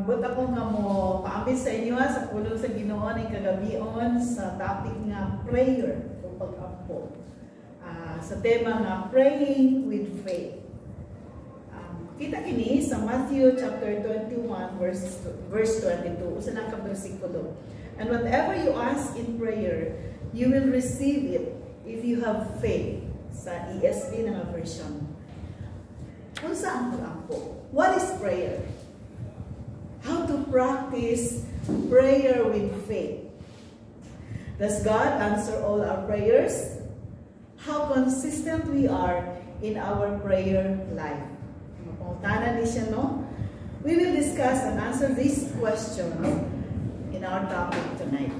Ambot ako nga mo paambit sa inyo sa pulong sa Ginoo ni kagabion sa topic nga prayer o pag-ampo. Sa tema nga praying with faith. Kita kini sa Matthew chapter 21 verse 22 usa na ka bersikulo. And whatever you ask in prayer, you will receive it if you have faith. Sa ESV na version. Unsa ang pag-ampo? What is prayer? How to practice prayer with faith. Does God answer all our prayers? How consistent we are in our prayer life? Mapangutanan ni siya, no? We will discuss and answer these questions in our topic tonight.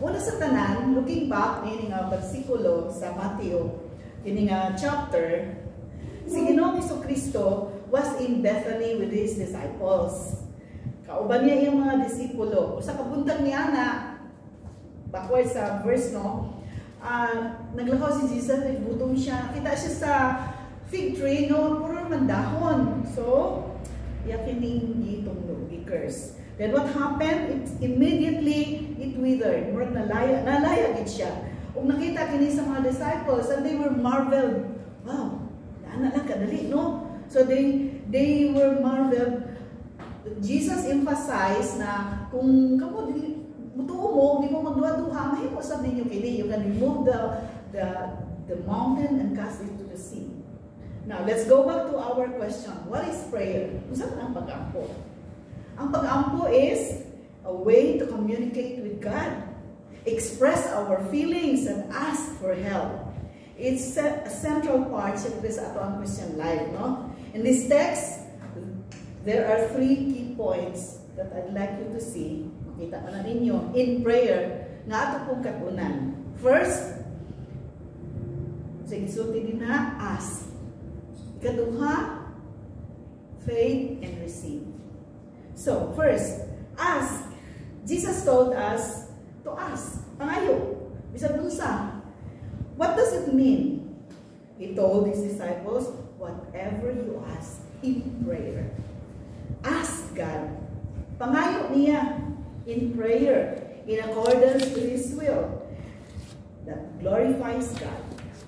Una sa tanan, looking back ini nga bersikulo sa Matthew, ini nga chapter, si Ginoong Jesucristo was in Bethany with his disciples. Kauban niya yung mga disipulo. Sa kabuntag niya na, backward sa verse, no? Naglakaw si Jesus, nagbutong siya. Kita siya sa fig tree, no? Puro man dahon. So, yakining gitong i-curse. Then what happened? Immediately, it withered. Murag nalayagid siya. Kung nakita kini sa mga disciples, and they were marveled. Wow, naana lang kadali, no? So they were marveled. Jesus emphasized na kung kamo mutuo mo, di mo magduha-duha, mahimo sab ninyo kini. You can remove the mountain and cast it to the sea. Now, let's go back to our question. What is prayer? Unsa man ang pag-ampo? Ang pag-ampo is a way to communicate with God, express our feelings, and ask for help. It's a central part sa ato Christian life, no? In this text, there are 3 key points that I'd like you to see. Makita pa na ninyo in prayer nga ato pong katunan. First, sa gisulti din na, ask. Ikaduha, faith and receive. So, first, ask. Jesus told us to ask. Pangayo. Bisag unsa. What does it mean? He told his disciples, whatever you ask in prayer, ask God. Pangayo niya in prayer, in accordance to His will, that glorifies God.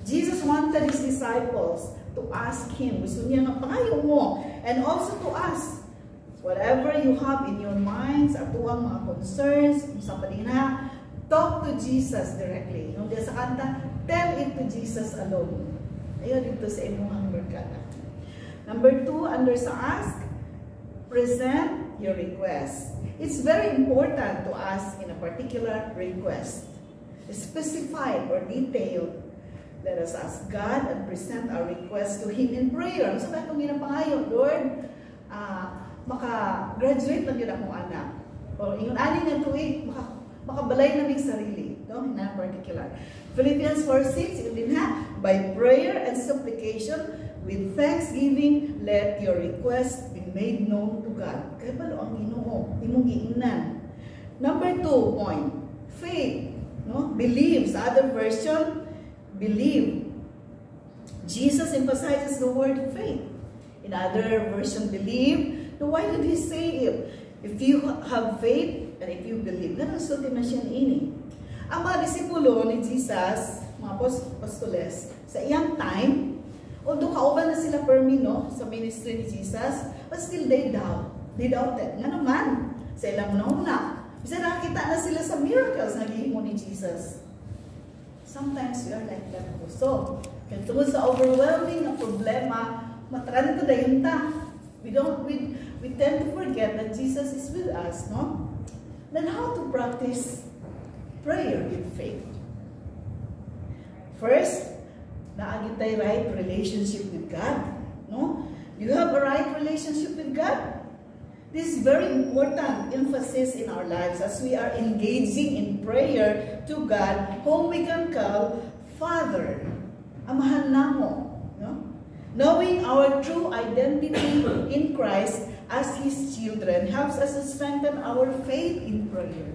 Jesus wanted His disciples to ask Him. Gusto niya nga pangayo mo. And also to ask, whatever you have in your minds, atuang mga concerns, sa panina, talk to Jesus directly. Yung diya sa kanta, tell it to Jesus alone. Ayun dito sa imong merkada. Number 2, under sa ask, present your request. It's very important to ask in a particular request. Specified or detailed. Let us ask God and present our request to Him in prayer. So, itong ginapangayon, Lord, maka-graduate lang yun akong anak. O, yung aning nga tuig, makabalay na may sarili. No? In particular. Philippians 4:6, yun din ha. By prayer and supplication, with thanksgiving, let your request be made known to God. Kaya pala ang Ginoo, imong giingnan. Number 2 point, faith. No? Believe. Sa other version, believe. Jesus emphasizes the word faith. In other version, believe. So why did He say it? If you have faith and if you believe, ganun sulti na siya ini. Ang mga disipulo ni Jesus, mga apostoles, sa iyang time, although kauban na sila permino sa ministry ni Jesus, but still they doubted. Nga naman, sa ilang nauna, bisa nakakita na sila sa miracles na gihimo ni Jesus. Sometimes we are like that also. Kaya tungkol sa overwhelming na problema, matran ko dayon ta. We tend to forget that Jesus is with us, no? Then how to practice prayer with faith? First, naagit tayo right relationship with God, no? Do you have a right relationship with God? This is very important emphasis in our lives as we are engaging in prayer to God, whom we can call Father. Amahan namo, no? Knowing our true identity in Christ as His children helps us to strengthen our faith in prayer.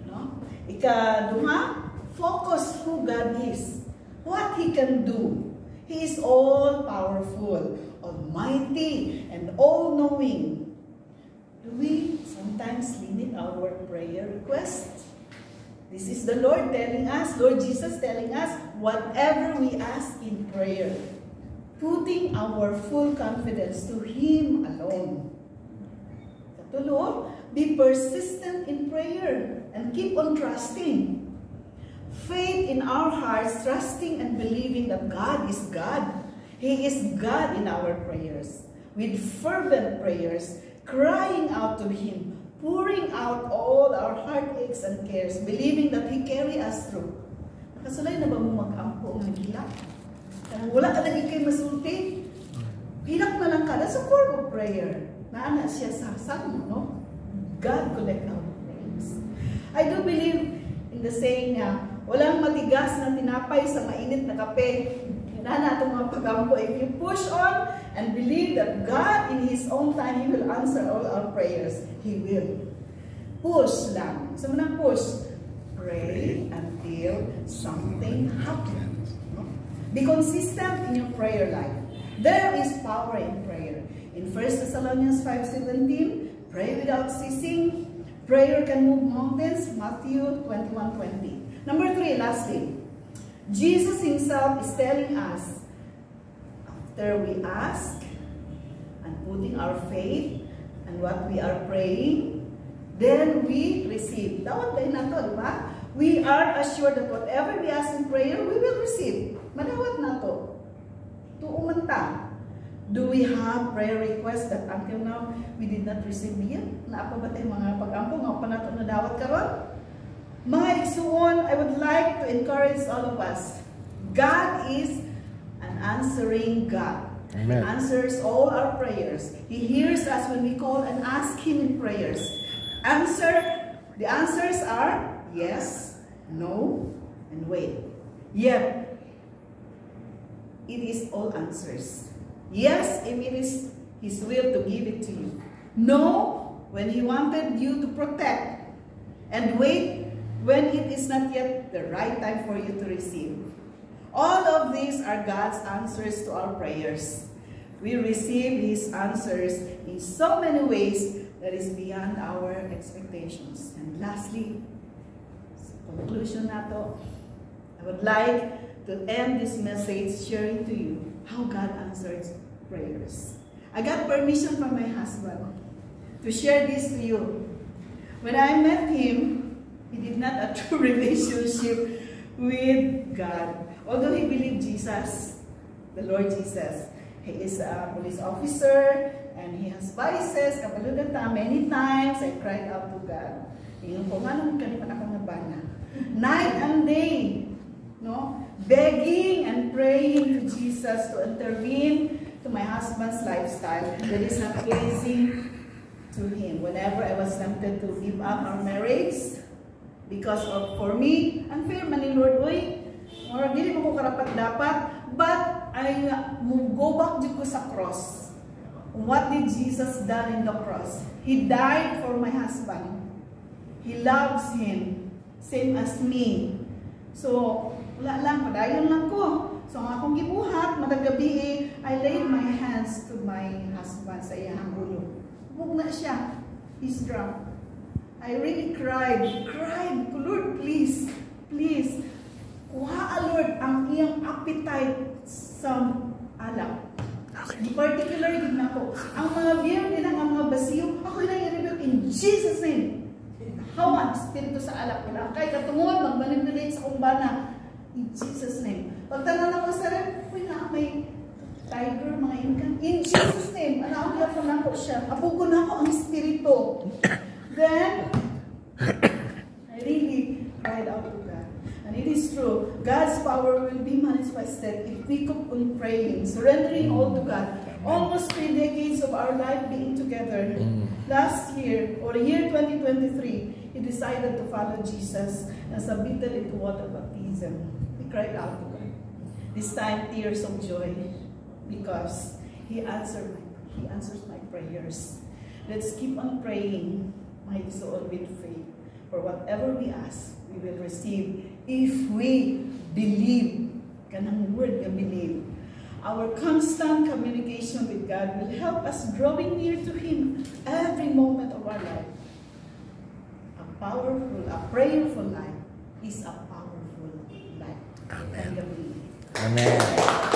No? Ikaduha, focus who God is, what He can do. He is all-powerful, almighty, and all-knowing. Do we sometimes limit our prayer requests? This is the Lord telling us, Lord Jesus telling us, whatever we ask in prayer, putting our full confidence to Him alone. Katulo, be persistent in prayer and keep on trusting. Faith in our hearts, trusting and believing that God is God. He is God in our prayers. With fervent prayers, crying out to Him, pouring out all our heartaches and cares, believing that He carry us through. Nakasulay na ba mo mag-ampo ng hilak? Kaya wala ka lagi kayo masulti. Hilak na lang ka. That's a form of prayer. Naana siya sa Salmo, no? God collect our prayers. I do believe in the saying na walang matigas na tinapay sa mainit na kape. Nana itong mga pagampo. If you push on and believe that God in His own time, He will answer all our prayers. He will. Push lang. So muna push. Pray until something happens. Be consistent in your prayer life. There is power in prayer. In 1 Thessalonians 5:17, pray without ceasing. Prayer can move mountains. Matthew 21:20. Number 3, lastly, Jesus Himself is telling us, after we ask and putting our faith and what we are praying, then we receive. Dawat tayo na to, di ba? We are assured that whatever we ask in prayer, we will receive. Madawat na to. Tuumanta. Do we have prayer requests that until now we did not receive yet? Naapa ba tayo mga pag-ampo? Nga pa nato na dawat karon? Mga igsuon, I would like to encourage all of us. God is an answering God. Amen. He answers all our prayers. He hears us when we call and ask Him in prayers. The answers are yes, no, and wait. Yet, it is all answers. Yes, if it is His will to give it to you. No, when He wanted you to protect. And wait, when it is not yet the right time for you to receive. All of these are God's answers to our prayers. We receive His answers in so many ways that is beyond our expectations. And lastly, conclusion nato, I would like to end this message sharing to you how God answers prayers. I got permission from my husband to share this to you. When I met him, he did not have a true relationship with God. Although he believed Jesus, the Lord Jesus. He is a police officer and he has vices. Many times I cried out to God. Night and day, no? Begging and praying to Jesus to intervene to my husband's lifestyle that is not pleasing to him. Whenever I was tempted to give up our marriage because of, for me, unfair man ni Lord, or dili mo ko karapat dapat, but I go back dito sa cross. What did Jesus done in the cross? He died for my husband. He loves him, same as me. So, wala lang, padayon lang ko. So, ang akong gibuhat, madagabi, I laid my hands to my husband sa iyang ulo. Bug na siya. He's drunk. I really cried. Lord, please, please. Kuha, Lord, ang iyang appetite sa alak. In particular, yun ako. Ang mga beer nila, ang mga basiyo, ako na i-rebuke in Jesus' name. Hawan, spirito sa alak nila. Kaya katungod, mag-manipulate sa kumbana. In Jesus' name. Pagtanan ako sa rin, may tiger, mga inkan. In Jesus' name, anaakya ko na ako siya. Apugo na ako ang spirito. Then, I really cried out to God. And it is true, God's power will be manifested if we keep on praying, surrendering all to God. Almost 3 decades of our life being together. Last year, or year 2023, he decided to follow Jesus and submitted into water baptism. He cried out to God. This time, tears of joy, because He answers my prayers. Let's keep on praying, my soul, with faith. For whatever we ask, we will receive if we believe. Kanang word nga believe. Our constant communication with God will help us drawing near to Him every moment of our life. A prayerful life is a powerful life. Amen. Amen. Amen.